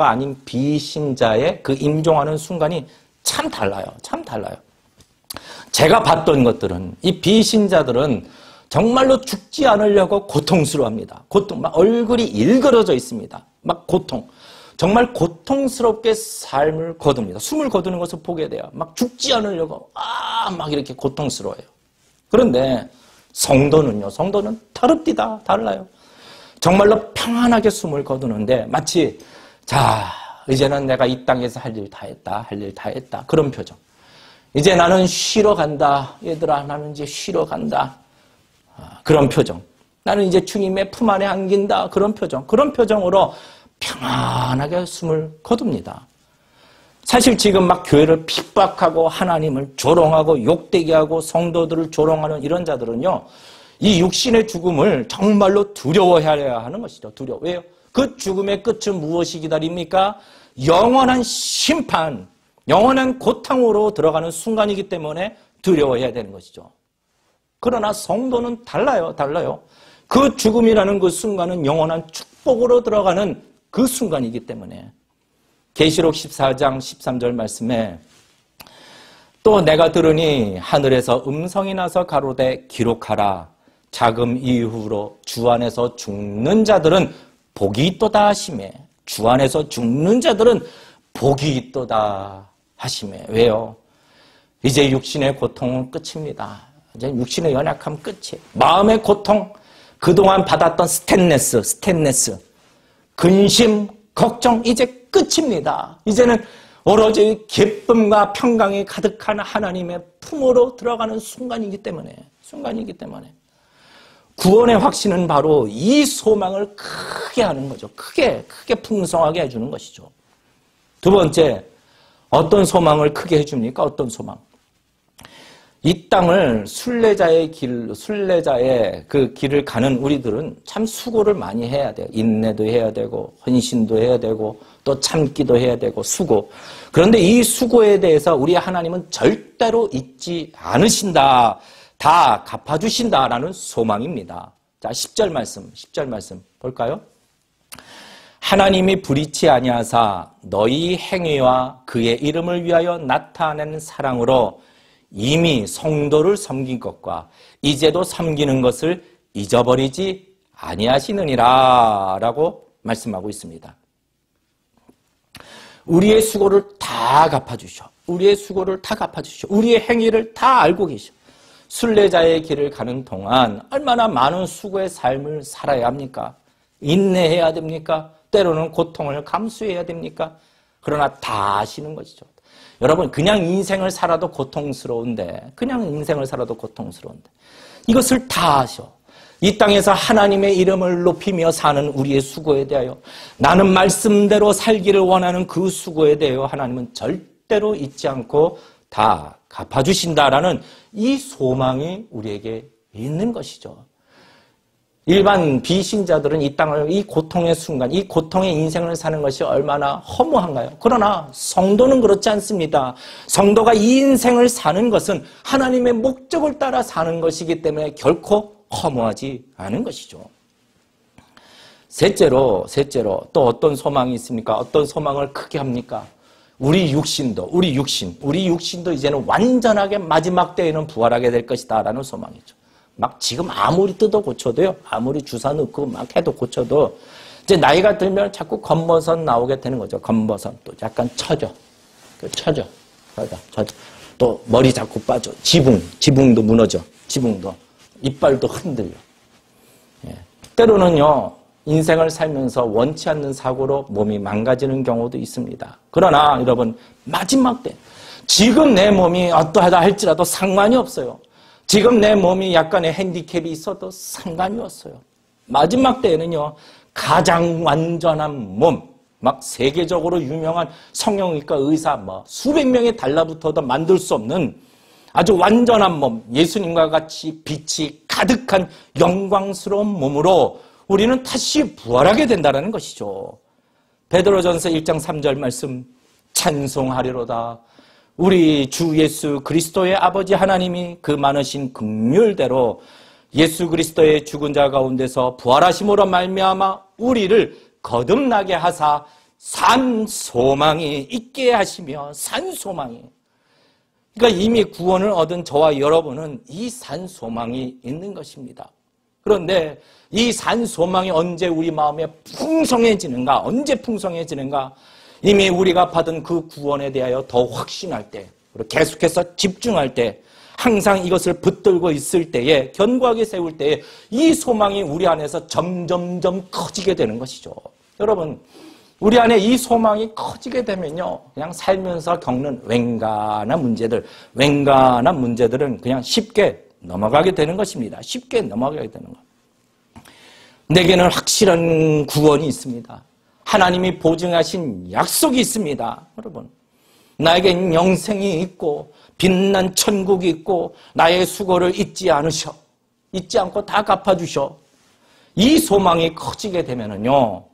[SPEAKER 2] 아닌 비신자의 그 임종하는 순간이 참 달라요. 제가 봤던 것들은 이 비신자들은 정말로 죽지 않으려고 고통스러워합니다. 막 얼굴이 일그러져 있습니다. 막 정말 고통스럽게 삶을 거둡니다. 숨을 거두는 것을 보게 돼요. 막 죽지 않으려고 막 이렇게 고통스러워요. 그런데 성도는 달라요. 정말로 평안하게 숨을 거두는데 마치 자, 이제는 내가 이 땅에서 할 일 다 했다. 그런 표정. 이제 나는 쉬러 간다. 얘들아, 나는 이제 쉬러 간다. 그런 표정. 나는 이제 주님의 품 안에 안긴다. 그런 표정으로 평안하게 숨을 거둡니다. 사실 지금 막 교회를 핍박하고 하나님을 조롱하고 욕되게 하고 성도들을 조롱하는 이런 자들은요, 이 육신의 죽음을 정말로 두려워해야 하는 것이죠. 두려워. 왜요? 그 죽음의 끝은 무엇이 기다립니까? 영원한 심판, 영원한 고통으로 들어가는 순간이기 때문에 두려워해야 되는 것이죠. 그러나 성도는 달라요. 그 죽음이라는 그 순간은 영원한 축복으로 들어가는 그 순간이기 때문에 계시록 14장 13절 말씀에 또 내가 들으니 하늘에서 음성이 나서 가로되 기록하라. 자금 이후로 주 안에서 죽는 자들은 복이 있도다 하시매. 주 안에서 죽는 자들은 복이 있도다 하시매. 왜요? 이제 육신의 고통은 끝입니다. 이제 육신의 연약함 끝이에요. 마음의 고통, 그동안 받았던 스트레스, 근심, 걱정 이제 끝입니다. 이제는 오로지 기쁨과 평강이 가득한 하나님의 품으로 들어가는 순간이기 때문에 구원의 확신은 바로 이 소망을 크게 하는 거죠. 크게 풍성하게 해주는 것이죠. 두 번째, 어떤 소망을 크게 해줍니까? 어떤 소망? 이 땅을 순례자의 그 길을 가는 우리들은 참 수고를 많이 해야 돼요. 인내도 해야 되고, 헌신도 해야 되고, 또 참기도 해야 되고, 수고. 그런데 이 수고에 대해서 우리 하나님은 절대로 잊지 않으신다. 다 갚아주신다라는 소망입니다. 자, 10절 말씀 볼까요? 하나님이 불의치 아니하사 너희 행위와 그의 이름을 위하여 나타낸 사랑으로 이미 성도를 섬긴 것과 이제도 섬기는 것을 잊어버리지 아니하시느니라 라고 말씀하고 있습니다. 우리의 수고를 다 갚아주셔. 우리의 행위를 다 알고 계셔. 순례자의 길을 가는 동안 얼마나 많은 수고의 삶을 살아야 합니까? 인내해야 됩니까? 때로는 고통을 감수해야 됩니까? 그러나 다 아시는 것이죠. 여러분, 그냥 인생을 살아도 고통스러운데 이것을 다 아셔. 이 땅에서 하나님의 이름을 높이며 사는 우리의 수고에 대하여, 나는 말씀대로 살기를 원하는 그 수고에 대하여 하나님은 절대로 잊지 않고 다 갚아주신다라는 이 소망이 우리에게 있는 것이죠. 일반 비신자들은 이 땅을, 이 고통의 순간, 이 고통의 인생을 사는 것이 얼마나 허무한가요? 그러나 성도는 그렇지 않습니다. 성도가 이 인생을 사는 것은 하나님의 목적을 따라 사는 것이기 때문에 결코 허무하지 않은 것이죠. 셋째로 또 어떤 소망이 있습니까? 어떤 소망을 크게 합니까? 우리 육신도 이제는 완전하게 마지막 때에는 부활하게 될 것이다 라는 소망이죠. 막 지금 아무리 뜯어 고쳐도요, 아무리 주사 넣고 막 해도 고쳐도 이제 나이가 들면 자꾸 검버섯 나오게 되는 거죠. 검버섯 또 약간 처져. 또 머리 자꾸 빠져. 지붕도 무너져. 이빨도 흔들려. 예. 때로는요, 인생을 살면서 원치 않는 사고로 몸이 망가지는 경우도 있습니다. 그러나 여러분, 마지막 때, 지금 내 몸이 어떠하다 할지라도 상관이 없어요. 지금 내 몸이 약간의 핸디캡이 있어도 상관이 없어요. 마지막 때에는요, 가장 완전한 몸, 막 세계적으로 유명한 성형외과 의사 수백 명이 달라붙어도 만들 수 없는 아주 완전한 몸, 예수님과 같이 빛이 가득한 영광스러운 몸으로 우리는 다시 부활하게 된다는 것이죠. 베드로전서 1장 3절 말씀, 찬송하리로다. 우리 주 예수 그리스도의 아버지 하나님이 그 많으신 긍휼대로 예수 그리스도의 죽은 자 가운데서 부활하심으로 말미암아 우리를 거듭나게 하사 산 소망이 있게 하시며, 산 소망이, 그러니까 이미 구원을 얻은 저와 여러분은 이 산 소망이 있는 것입니다. 그런데 이 산 소망이 언제 우리 마음에 풍성해지는가? 언제 풍성해지는가? 이미 우리가 받은 그 구원에 대하여 더 확신할 때, 그리고 계속해서 집중할 때, 항상 이것을 붙들고 있을 때에, 견고하게 세울 때에 이 소망이 우리 안에서 점점점 커지게 되는 것이죠. 여러분, 우리 안에 이 소망이 커지게 되면요, 그냥 살면서 겪는 웬간한 문제들은 그냥 쉽게 넘어가게 되는 것입니다. 쉽게 넘어가게 되는 것. 내게는 확실한 구원이 있습니다. 하나님이 보증하신 약속이 있습니다. 여러분, 나에겐 영생이 있고 빛난 천국이 있고 나의 수고를 잊지 않고 다 갚아주셔. 이 소망이 커지게 되면은요,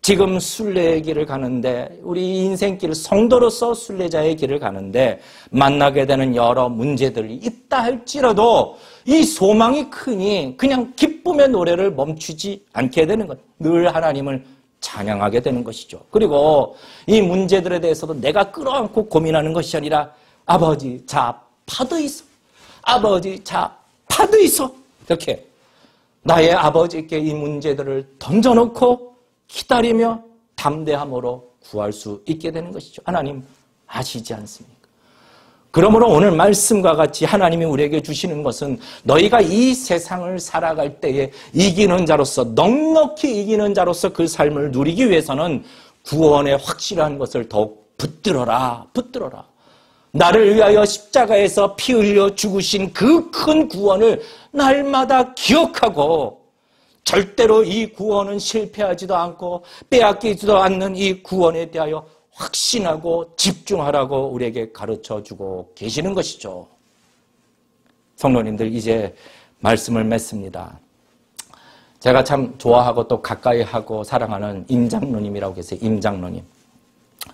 [SPEAKER 2] 지금 순례의 길을 가는데, 우리 인생길, 성도로서 순례자의 길을 가는데 만나게 되는 여러 문제들이 있다 할지라도 이 소망이 크니 그냥 기쁨의 노래를 멈추지 않게 되는 것. 늘 하나님을 찬양하게 되는 것이죠. 그리고 이 문제들에 대해서도 내가 끌어안고 고민하는 것이 아니라 아버지 자 파드이소, 아버지 자 파드이소, 이렇게 나의 아버지께 이 문제들을 던져놓고 기다리며 담대함으로 구할 수 있게 되는 것이죠. 하나님 아시지 않습니까? 그러므로 오늘 말씀과 같이 하나님이 우리에게 주시는 것은 너희가 이 세상을 살아갈 때에 이기는 자로서, 넉넉히 이기는 자로서 그 삶을 누리기 위해서는 구원의 확실한 것을 더욱 붙들어라. 나를 위하여 십자가에서 피 흘려 죽으신 그 큰 구원을 날마다 기억하고, 절대로 이 구원은 실패하지도 않고 빼앗기지도 않는 이 구원에 대하여 확신하고 집중하라고 우리에게 가르쳐주고 계시는 것이죠. 성도님들, 이제 말씀을 맺습니다. 제가 참 좋아하고 또 가까이 하고 사랑하는 임장로님이라고 계세요. 임장로님.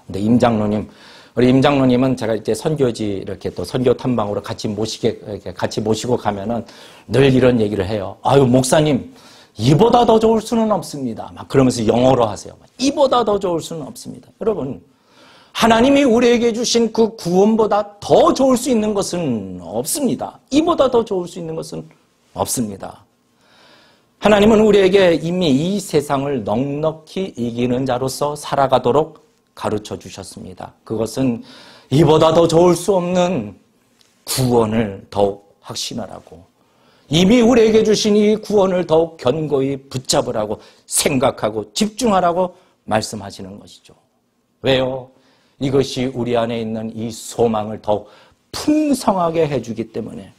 [SPEAKER 2] 근데 우리 임장로님은 제가 이제 선교지 이렇게 또 선교 탐방으로 같이 모시고 가면은 늘 이런 얘기를 해요. 아유, 목사님, 이보다 더 좋을 수는 없습니다. 막 그러면서 영어로 하세요. 이보다 더 좋을 수는 없습니다. 여러분, 하나님이 우리에게 주신 그 구원보다 더 좋을 수 있는 것은 없습니다. 이보다 더 좋을 수 있는 것은 없습니다. 하나님은 우리에게 이미 이 세상을 넉넉히 이기는 자로서 살아가도록 가르쳐 주셨습니다. 그것은 이보다 더 좋을 수 없는 구원을 더욱 확신하라고, 이미 우리에게 주신 이 구원을 더욱 견고히 붙잡으라고 생각하고 집중하라고 말씀하시는 것이죠. 왜요? 이것이 우리 안에 있는 이 소망을 더욱 풍성하게 해주기 때문에.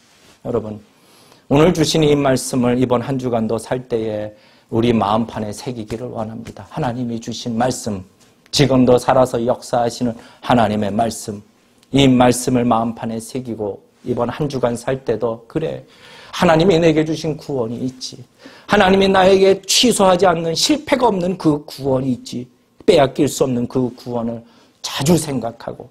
[SPEAKER 2] 여러분, 오늘 주신 이 말씀을 이번 한 주간도 살 때에 우리 마음판에 새기기를 원합니다. 하나님이 주신 말씀, 지금도 살아서 역사하시는 하나님의 말씀, 이 말씀을 마음판에 새기고 이번 한 주간 살 때도, 그래, 하나님이 내게 주신 구원이 있지, 하나님이 나에게 취소하지 않는, 실패가 없는 그 구원이 있지, 빼앗길 수 없는 그 구원을 자주 생각하고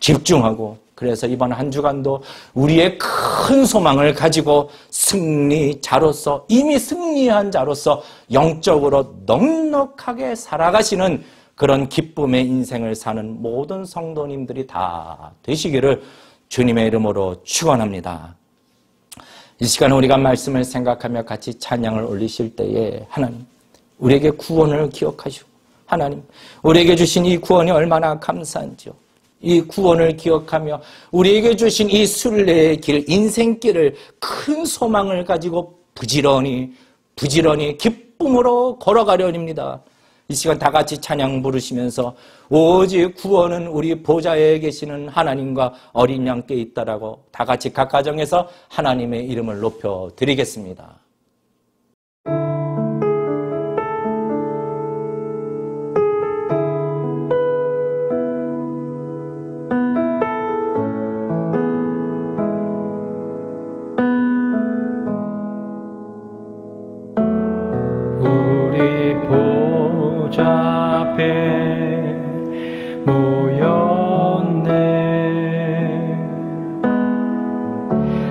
[SPEAKER 2] 집중하고, 그래서 이번 한 주간도 우리의 큰 소망을 가지고 승리자로서, 이미 승리한 자로서 영적으로 넉넉하게 살아가시는 그런 기쁨의 인생을 사는 모든 성도님들이 다 되시기를 주님의 이름으로 축원합니다. 이 시간 우리가 말씀을 생각하며 같이 찬양을 올리실 때에 하나님, 우리에게 구원을 기억하시고, 하나님, 우리에게 주신 이 구원이 얼마나 감사한지요. 이 구원을 기억하며 우리에게 주신 이 순례의 길, 인생길을 큰 소망을 가지고 부지런히 기쁨으로 걸어가려합니다. 이 시간 다 같이 찬양 부르시면서 오직 구원은 우리 보좌에 계시는 하나님과 어린 양께 있다라고 다 같이 각 가정에서 하나님의 이름을 높여 드리겠습니다.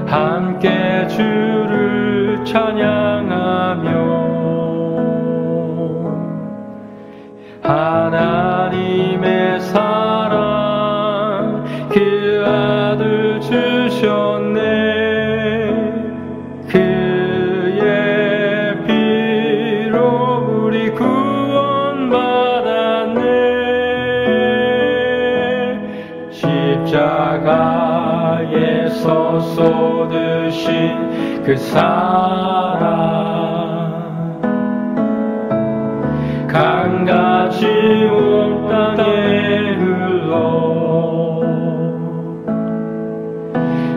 [SPEAKER 3] 함께 주를 찬양하며 하나님의 사랑 그 아들 주셨네. 그의 피로 우리 구원받았네. 십자가에서 쏟으신 그 사랑 강같이 온 땅에 흘러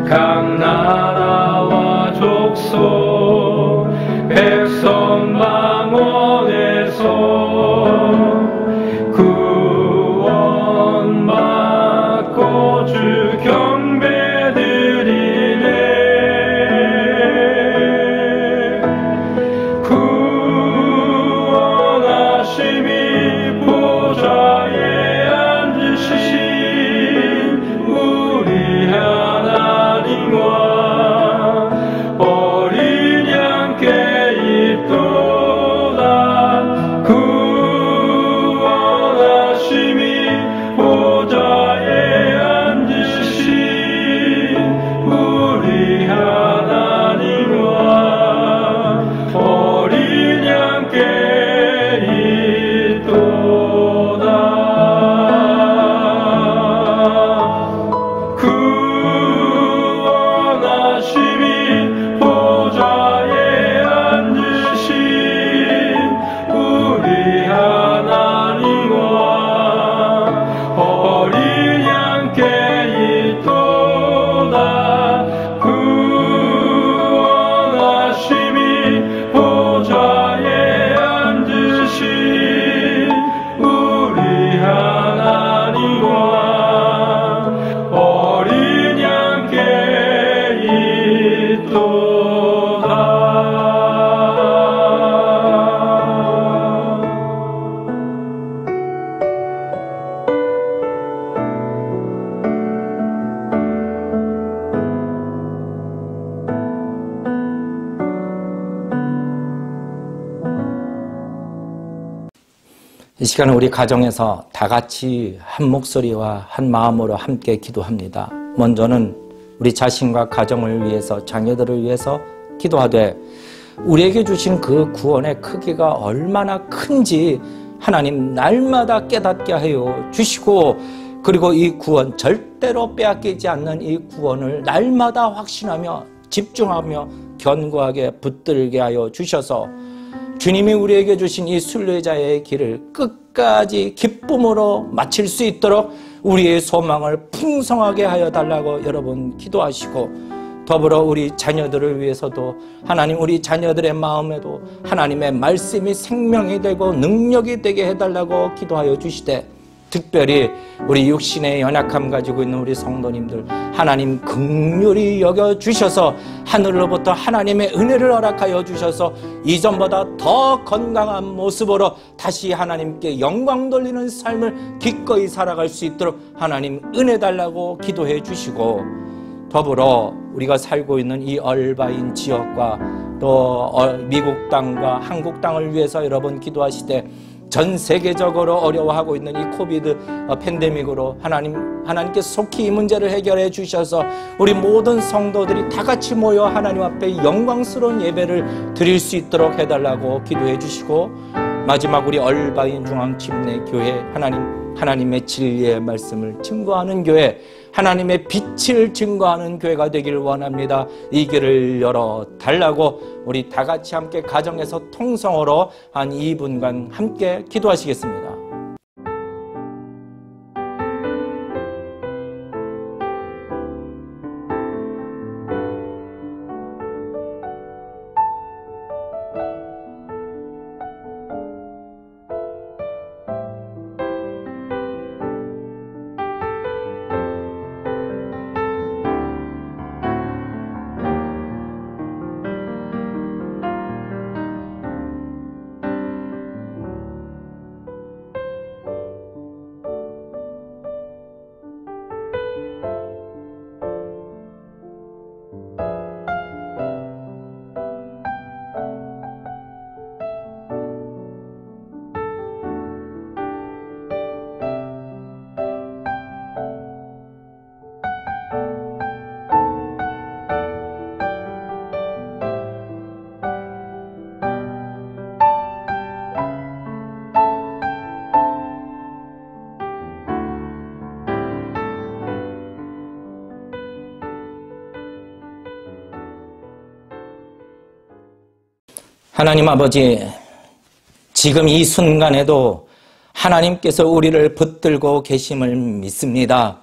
[SPEAKER 3] 각 나라와 족속 백성 방언
[SPEAKER 2] 이 시간은 우리 가정에서 다 같이 한 목소리와 한 마음으로 함께 기도합니다. 먼저는 우리 자신과 가정을 위해서, 자녀들을 위해서 기도하되 우리에게 주신 그 구원의 크기가 얼마나 큰지 하나님 날마다 깨닫게 하여 주시고, 그리고 이 구원, 절대로 빼앗기지 않는 이 구원을 날마다 확신하며 집중하며 견고하게 붙들게 하여 주셔서 주님이 우리에게 주신 이 순례자의 길을 끝까지 기쁨으로 마칠 수 있도록 우리의 소망을 풍성하게 하여 달라고 여러분 기도하시고, 더불어 우리 자녀들을 위해서도 하나님 우리 자녀들의 마음에도 하나님의 말씀이 생명이 되고 능력이 되게 해달라고 기도하여 주시되, 특별히 우리 육신의 연약함 가지고 있는 우리 성도님들 하나님 긍휼히 여겨주셔서 하늘로부터 하나님의 은혜를 허락하여 주셔서 이전보다 더 건강한 모습으로 다시 하나님께 영광 돌리는 삶을 기꺼이 살아갈 수 있도록 하나님 은혜 달라고 기도해 주시고, 더불어 우리가 살고 있는 이 얼바인 지역과 또 미국 땅과 한국 땅을 위해서 여러분 기도하시되, 전 세계적으로 어려워하고 있는 이 코비드 팬데믹으로 하나님께 속히 이 문제를 해결해 주셔서 우리 모든 성도들이 다 같이 모여 하나님 앞에 영광스러운 예배를 드릴 수 있도록 해달라고 기도해 주시고, 마지막 우리 얼바인 중앙침례교회 하나님의 진리의 말씀을 증거하는 교회, 하나님의 빛을 증거하는 교회가 되기를 원합니다. 이 길을 열어달라고 우리 다 같이 함께 가정에서 통성으로 한 2분간 함께 기도하시겠습니다. 하나님 아버지, 지금 이 순간에도 하나님께서 우리를 붙들고 계심을 믿습니다.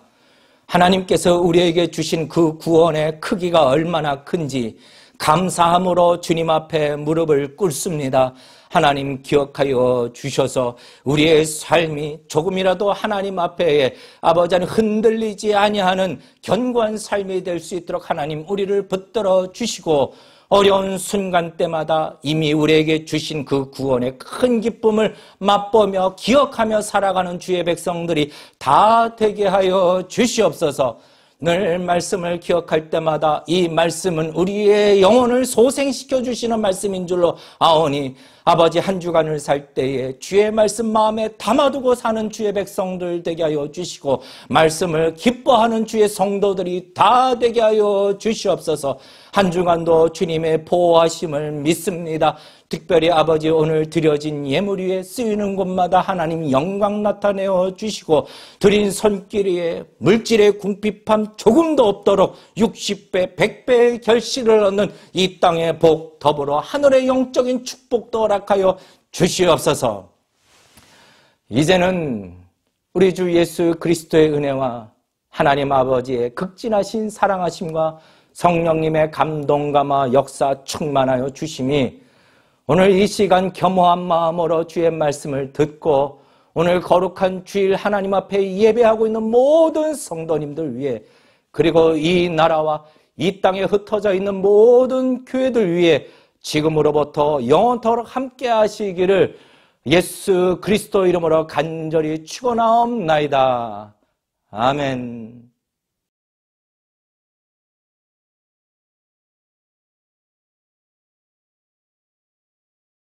[SPEAKER 2] 하나님께서 우리에게 주신 그 구원의 크기가 얼마나 큰지 감사함으로 주님 앞에 무릎을 꿇습니다. 하나님 기억하여 주셔서 우리의 삶이 조금이라도 하나님 앞에 아버지는 흔들리지 아니하는 견고한 삶이 될 수 있도록 하나님 우리를 붙들어 주시고, 어려운 순간 때마다 이미 우리에게 주신 그 구원의 큰 기쁨을 맛보며 기억하며 살아가는 주의 백성들이 다 되게 하여 주시옵소서. 늘 말씀을 기억할 때마다 이 말씀은 우리의 영혼을 소생시켜 주시는 말씀인 줄로 아오니, 아버지 한 주간을 살 때에 주의 말씀 마음에 담아두고 사는 주의 백성들 되게 하여 주시고, 말씀을 기뻐하는 주의 성도들이 다 되게 하여 주시옵소서. 한 주간도 주님의 보호하심을 믿습니다. 특별히 아버지 오늘 드려진 예물 위에 쓰이는 곳마다 하나님 영광 나타내어 주시고, 드린 손길 위에 물질의 궁핍함 조금도 없도록 60배, 100배의 결실을 얻는 이 땅의 복, 더불어 하늘의 영적인 축복도 허락하여 주시옵소서. 이제는 우리 주 예수 그리스도의 은혜와 하나님 아버지의 극진하신 사랑하심과 성령님의 감동감화 역사 충만하여 주심이 오늘 이 시간 겸허한 마음으로 주의 말씀을 듣고 오늘 거룩한 주일 하나님 앞에 예배하고 있는 모든 성도님들 위해, 그리고 이 나라와 이 땅에 흩어져 있는 모든 교회들 위해 지금으로부터 영원토록 함께 하시기를 예수 그리스도 이름으로 간절히 축원하옵나이다. 아멘.